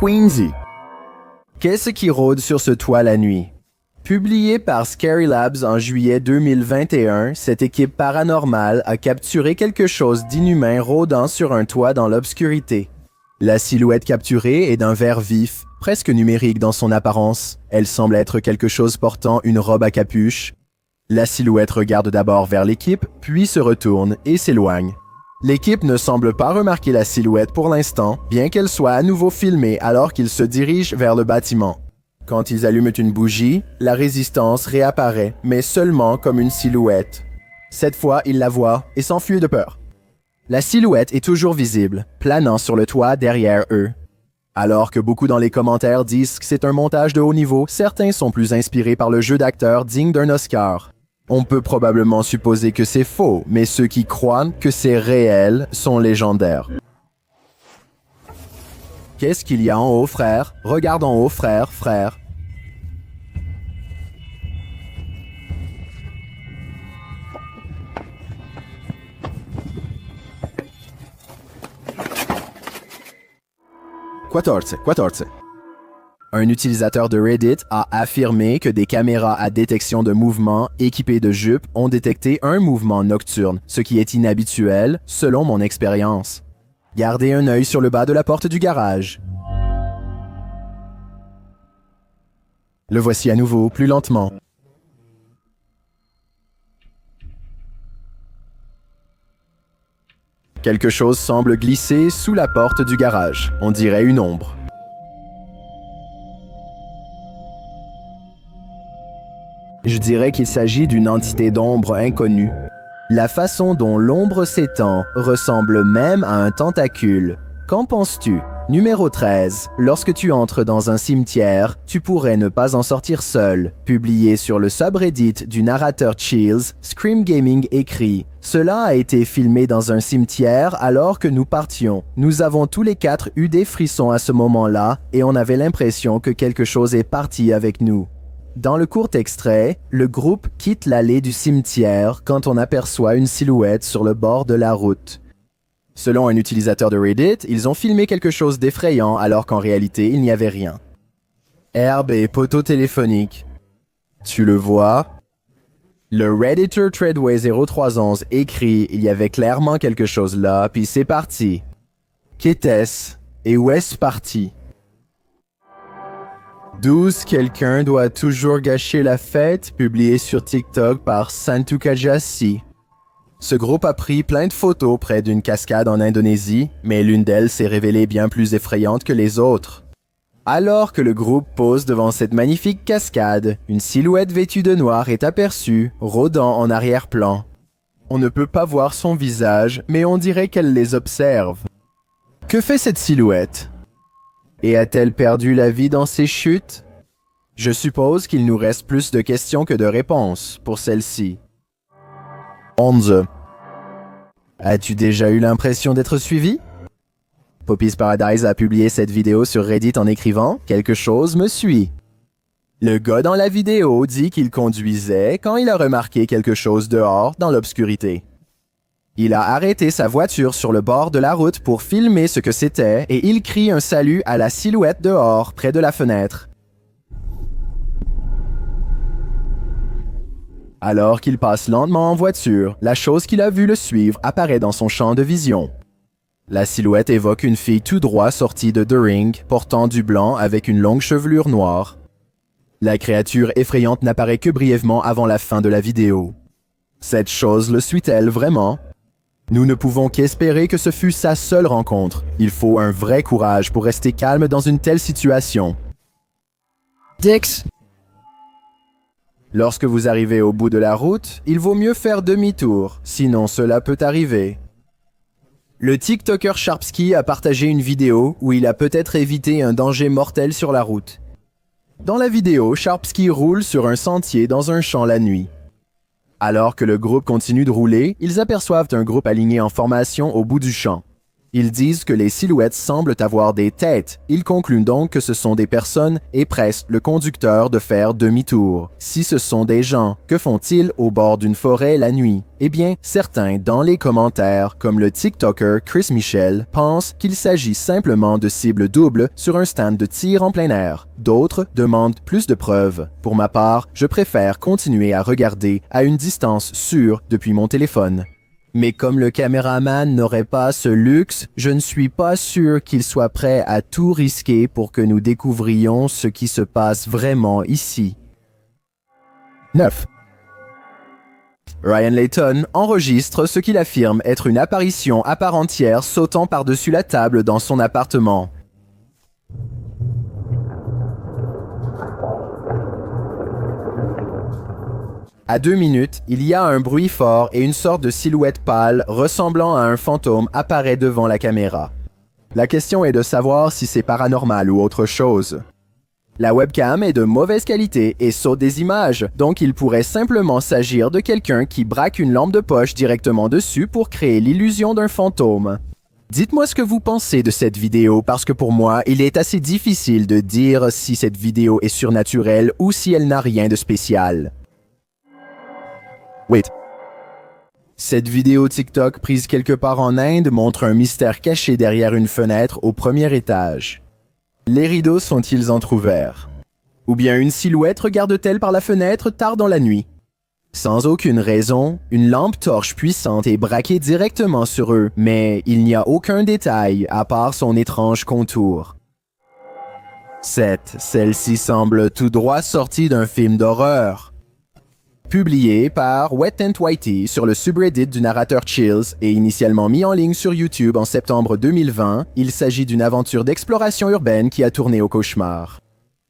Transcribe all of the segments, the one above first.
Quincy. Qu'est-ce qui rôde sur ce toit la nuit? Publié par Scary Labs en juillet 2021, cette équipe paranormale a capturé quelque chose d'inhumain rôdant sur un toit dans l'obscurité. La silhouette capturée est d'un vert vif, presque numérique dans son apparence. Elle semble être quelque chose portant une robe à capuche. La silhouette regarde d'abord vers l'équipe, puis se retourne et s'éloigne. L'équipe ne semble pas remarquer la silhouette pour l'instant, bien qu'elle soit à nouveau filmée alors qu'ils se dirigent vers le bâtiment. Quand ils allument une bougie, la résistance réapparaît, mais seulement comme une silhouette. Cette fois, ils la voient et s'enfuient de peur. La silhouette est toujours visible, planant sur le toit derrière eux. Alors que beaucoup dans les commentaires disent que c'est un montage de haut niveau, certains sont plus inspirés par le jeu d'acteur digne d'un Oscar. On peut probablement supposer que c'est faux, mais ceux qui croient que c'est réel sont légendaires. Qu'est-ce qu'il y a en haut, frère? Regarde en haut, frère, frère. Quatorze. Un utilisateur de Reddit a affirmé que des caméras à détection de mouvement équipées de jupes ont détecté un mouvement nocturne, ce qui est inhabituel selon mon expérience. Gardez un œil sur le bas de la porte du garage. Le voici à nouveau, plus lentement. Quelque chose semble glisser sous la porte du garage. On dirait une ombre. Je dirais qu'il s'agit d'une entité d'ombre inconnue. La façon dont l'ombre s'étend ressemble même à un tentacule. Qu'en penses-tu? Numéro 13. Lorsque tu entres dans un cimetière, tu pourrais ne pas en sortir seul. Publié sur le subreddit du narrateur Chills, Scream Gaming écrit « Cela a été filmé dans un cimetière alors que nous partions. Nous avons tous les quatre eu des frissons à ce moment-là et on avait l'impression que quelque chose est parti avec nous. » Dans le court extrait, le groupe quitte l'allée du cimetière quand on aperçoit une silhouette sur le bord de la route. Selon un utilisateur de Reddit, ils ont filmé quelque chose d'effrayant alors qu'en réalité, il n'y avait rien. Herbe et poteau téléphonique. Tu le vois? Le Redditor Treadway 0311 écrit « Il y avait clairement quelque chose là, puis c'est parti. » Qu'était-ce? Et où est-ce parti? 12. Quelqu'un doit toujours gâcher la fête, publié sur TikTok par Santukajasi. Ce groupe a pris plein de photos près d'une cascade en Indonésie, mais l'une d'elles s'est révélée bien plus effrayante que les autres. Alors que le groupe pose devant cette magnifique cascade, une silhouette vêtue de noir est aperçue, rôdant en arrière-plan. On ne peut pas voir son visage, mais on dirait qu'elle les observe. Que fait cette silhouette? Et a-t-elle perdu la vie dans ses chutes? Je suppose qu'il nous reste plus de questions que de réponses pour celle-ci. 11. As-tu déjà eu l'impression d'être suivi? Poppy's Paradise a publié cette vidéo sur Reddit en écrivant « Quelque chose me suit ». Le gars dans la vidéo dit qu'il conduisait quand il a remarqué quelque chose dehors dans l'obscurité. Il a arrêté sa voiture sur le bord de la route pour filmer ce que c'était et il crie un salut à la silhouette dehors, près de la fenêtre. Alors qu'il passe lentement en voiture, la chose qu'il a vue le suivre apparaît dans son champ de vision. La silhouette évoque une fille tout droit sortie de The Ring, portant du blanc avec une longue chevelure noire. La créature effrayante n'apparaît que brièvement avant la fin de la vidéo. Cette chose le suit-elle vraiment? Nous ne pouvons qu'espérer que ce fut sa seule rencontre. Il faut un vrai courage pour rester calme dans une telle situation. Dix. Lorsque vous arrivez au bout de la route, il vaut mieux faire demi-tour, sinon cela peut arriver. Le TikToker Sharpski a partagé une vidéo où il a peut-être évité un danger mortel sur la route. Dans la vidéo, Sharpski roule sur un sentier dans un champ la nuit. Alors que le groupe continue de rouler, ils aperçoivent un groupe aligné en formation au bout du champ. Ils disent que les silhouettes semblent avoir des têtes. Ils concluent donc que ce sont des personnes et pressent le conducteur de faire demi-tour. Si ce sont des gens, que font-ils au bord d'une forêt la nuit? Eh bien, certains dans les commentaires, comme le TikToker Chris Michel, pensent qu'il s'agit simplement de cibles doubles sur un stand de tir en plein air. D'autres demandent plus de preuves. Pour ma part, je préfère continuer à regarder à une distance sûre depuis mon téléphone. Mais comme le caméraman n'aurait pas ce luxe, je ne suis pas sûr qu'il soit prêt à tout risquer pour que nous découvrions ce qui se passe vraiment ici. 9. Ryan Layton enregistre ce qu'il affirme être une apparition à part entière sautant par-dessus la table dans son appartement. À 2 minutes, il y a un bruit fort et une sorte de silhouette pâle ressemblant à un fantôme apparaît devant la caméra. La question est de savoir si c'est paranormal ou autre chose. La webcam est de mauvaise qualité et saute des images, donc il pourrait simplement s'agir de quelqu'un qui braque une lampe de poche directement dessus pour créer l'illusion d'un fantôme. Dites-moi ce que vous pensez de cette vidéo parce que pour moi, il est assez difficile de dire si cette vidéo est surnaturelle ou si elle n'a rien de spécial. Wait. Cette vidéo TikTok prise quelque part en Inde montre un mystère caché derrière une fenêtre au premier étage. Les rideaux sont-ils entr'ouverts? Ou bien une silhouette regarde-t-elle par la fenêtre tard dans la nuit? Sans aucune raison, une lampe torche puissante est braquée directement sur eux, mais il n'y a aucun détail à part son étrange contour. 7. Celle-ci semble tout droit sortie d'un film d'horreur. Publié par Wet and Whitey sur le subreddit du narrateur Chills et initialement mis en ligne sur YouTube en septembre 2020, il s'agit d'une aventure d'exploration urbaine qui a tourné au cauchemar.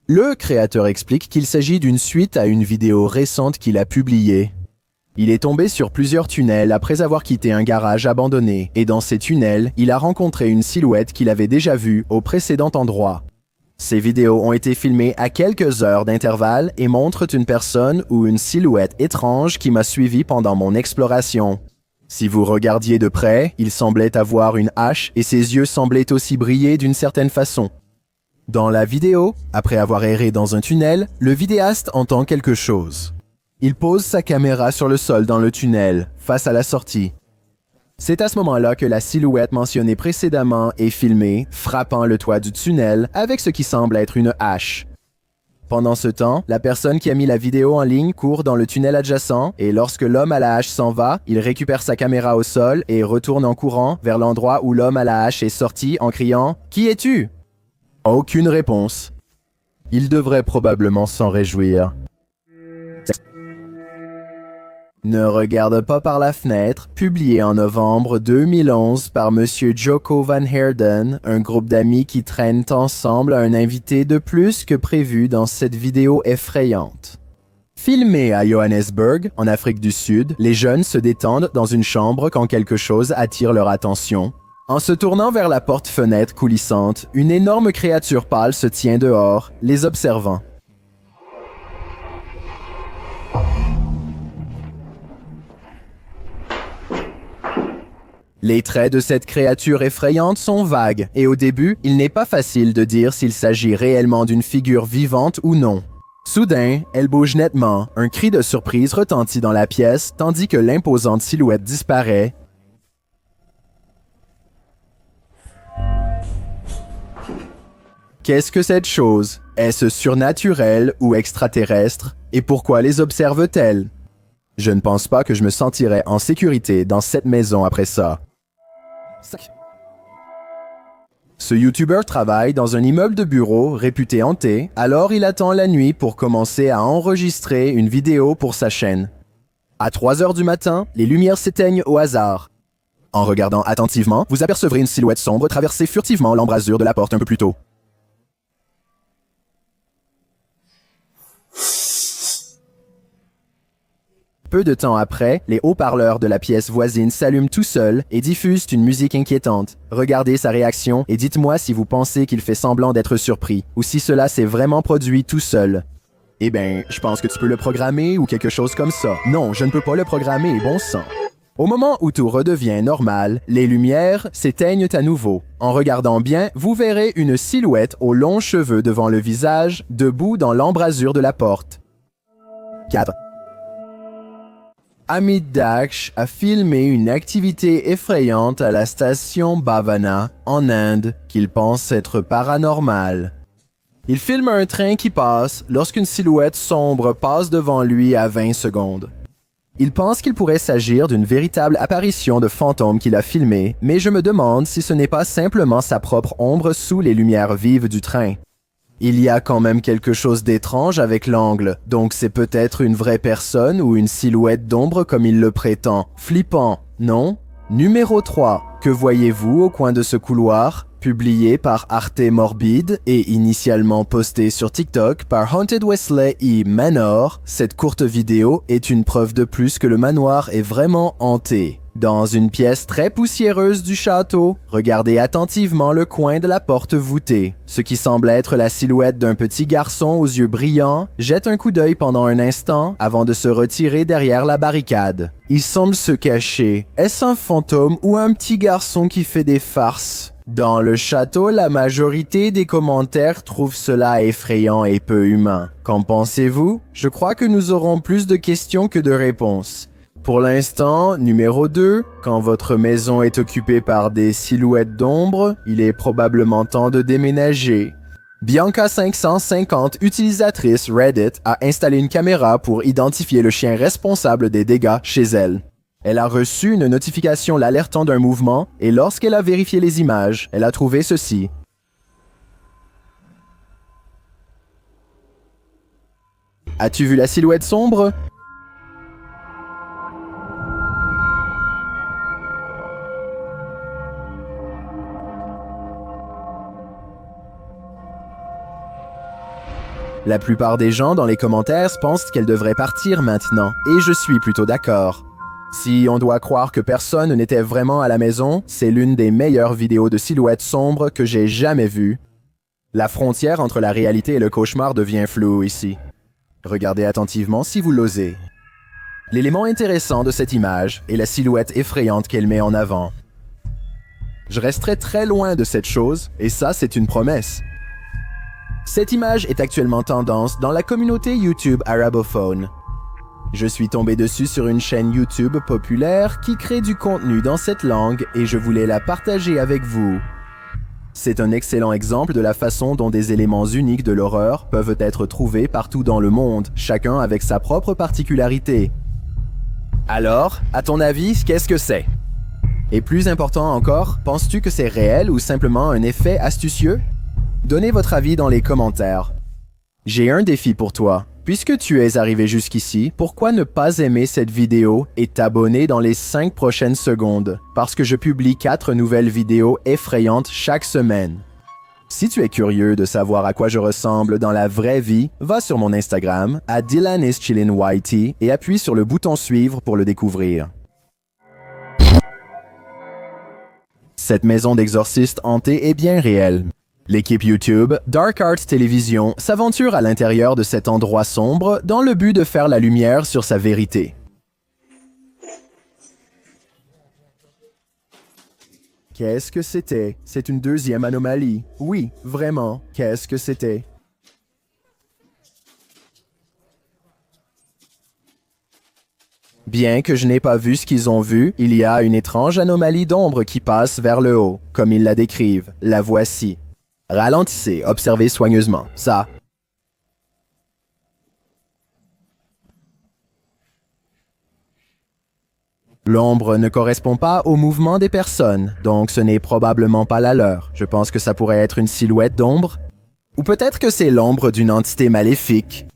Le créateur explique qu'il s'agit d'une suite à une vidéo récente qu'il a publiée. Il est tombé sur plusieurs tunnels après avoir quitté un garage abandonné, et dans ces tunnels, il a rencontré une silhouette qu'il avait déjà vue au précédent endroit. Ces vidéos ont été filmées à quelques heures d'intervalle et montrent une personne ou une silhouette étrange qui m'a suivi pendant mon exploration. Si vous regardiez de près, il semblait avoir une hache et ses yeux semblaient aussi briller d'une certaine façon. Dans la vidéo, après avoir erré dans un tunnel, le vidéaste entend quelque chose. Il pose sa caméra sur le sol dans le tunnel, face à la sortie. C'est à ce moment-là que la silhouette mentionnée précédemment est filmée, frappant le toit du tunnel avec ce qui semble être une hache. Pendant ce temps, la personne qui a mis la vidéo en ligne court dans le tunnel adjacent et lorsque l'homme à la hache s'en va, il récupère sa caméra au sol et retourne en courant vers l'endroit où l'homme à la hache est sorti en criant « Qui es-tu » Aucune réponse. Il devrait probablement s'en réjouir. Ne regarde pas par la fenêtre, publié en novembre 2011 par Monsieur Joko Van Heerden, un groupe d'amis qui traînent ensemble un invité de plus que prévu dans cette vidéo effrayante. Filmé à Johannesburg, en Afrique du Sud, les jeunes se détendent dans une chambre quand quelque chose attire leur attention. En se tournant vers la porte-fenêtre coulissante, une énorme créature pâle se tient dehors, les observant. Les traits de cette créature effrayante sont vagues, et au début, il n'est pas facile de dire s'il s'agit réellement d'une figure vivante ou non. Soudain, elle bouge nettement, un cri de surprise retentit dans la pièce, tandis que l'imposante silhouette disparaît. Qu'est-ce que cette chose? Est-ce surnaturel ou extraterrestre? Et pourquoi les observe-t-elle? Je ne pense pas que je me sentirais en sécurité dans cette maison après ça. Ce YouTuber travaille dans un immeuble de bureau réputé hanté, alors il attend la nuit pour commencer à enregistrer une vidéo pour sa chaîne. À 3 heures du matin, les lumières s'éteignent au hasard. En regardant attentivement, vous apercevrez une silhouette sombre traverser furtivement l'embrasure de la porte un peu plus tôt. Peu de temps après, les haut-parleurs de la pièce voisine s'allument tout seuls et diffusent une musique inquiétante. Regardez sa réaction et dites-moi si vous pensez qu'il fait semblant d'être surpris, ou si cela s'est vraiment produit tout seul. Eh ben, je pense que tu peux le programmer ou quelque chose comme ça. Non, je ne peux pas le programmer, bon sang. Au moment où tout redevient normal, les lumières s'éteignent à nouveau. En regardant bien, vous verrez une silhouette aux longs cheveux devant le visage, debout dans l'embrasure de la porte. 4. Amit Daksh a filmé une activité effrayante à la station Bhavana, en Inde, qu'il pense être paranormale. Il filme un train qui passe lorsqu'une silhouette sombre passe devant lui à 20 secondes. Il pense qu'il pourrait s'agir d'une véritable apparition de fantôme qu'il a filmée, mais je me demande si ce n'est pas simplement sa propre ombre sous les lumières vives du train. Il y a quand même quelque chose d'étrange avec l'angle, donc c'est peut-être une vraie personne ou une silhouette d'ombre comme il le prétend. Flippant, non? Numéro 3. Que voyez-vous au coin de ce couloir? Publié par Arte Morbide et initialement posté sur TikTok par Haunted Wesley E. Manor, cette courte vidéo est une preuve de plus que le manoir est vraiment hanté. Dans une pièce très poussiéreuse du château, regardez attentivement le coin de la porte voûtée. Ce qui semble être la silhouette d'un petit garçon aux yeux brillants jette un coup d'œil pendant un instant avant de se retirer derrière la barricade. Il semble se cacher. Est-ce un fantôme ou un petit garçon qui fait des farces? Dans le château, la majorité des commentaires trouvent cela effrayant et peu humain. Qu'en pensez-vous? Je crois que nous aurons plus de questions que de réponses. Pour l'instant, numéro 2, quand votre maison est occupée par des silhouettes d'ombre, il est probablement temps de déménager. Bianca550, utilisatrice Reddit, a installé une caméra pour identifier le chien responsable des dégâts chez elle. Elle a reçu une notification l'alertant d'un mouvement et lorsqu'elle a vérifié les images, elle a trouvé ceci. As-tu vu la silhouette sombre? La plupart des gens dans les commentaires pensent qu'elle devrait partir maintenant, et je suis plutôt d'accord. Si on doit croire que personne n'était vraiment à la maison, c'est l'une des meilleures vidéos de silhouettes sombres que j'ai jamais vues. La frontière entre la réalité et le cauchemar devient floue ici. Regardez attentivement si vous l'osez. L'élément intéressant de cette image est la silhouette effrayante qu'elle met en avant. Je resterai très loin de cette chose, et ça c'est une promesse. Cette image est actuellement tendance dans la communauté YouTube arabophone. Je suis tombé dessus sur une chaîne YouTube populaire qui crée du contenu dans cette langue et je voulais la partager avec vous. C'est un excellent exemple de la façon dont des éléments uniques de l'horreur peuvent être trouvés partout dans le monde, chacun avec sa propre particularité. Alors, à ton avis, qu'est-ce que c'est? Et plus important encore, penses-tu que c'est réel ou simplement un effet astucieux? Donnez votre avis dans les commentaires. J'ai un défi pour toi. Puisque tu es arrivé jusqu'ici, pourquoi ne pas aimer cette vidéo et t'abonner dans les 5 prochaines secondes? Parce que je publie 4 nouvelles vidéos effrayantes chaque semaine. Si tu es curieux de savoir à quoi je ressemble dans la vraie vie, va sur mon Instagram, @DylanIsChillinYT et appuie sur le bouton suivre pour le découvrir. Cette maison d'exorciste hantée est bien réelle. L'équipe YouTube Dark Art Television s'aventure à l'intérieur de cet endroit sombre dans le but de faire la lumière sur sa vérité. Qu'est-ce que c'était? C'est une deuxième anomalie. Oui, vraiment, qu'est-ce que c'était? Bien que je n'ai pas vu ce qu'ils ont vu, il y a une étrange anomalie d'ombre qui passe vers le haut, comme ils la décrivent. La voici. Ralentissez, observez soigneusement. Ça. L'ombre ne correspond pas au mouvement des personnes, donc ce n'est probablement pas la leur. Je pense que ça pourrait être une silhouette d'ombre. Ou peut-être que c'est l'ombre d'une entité maléfique.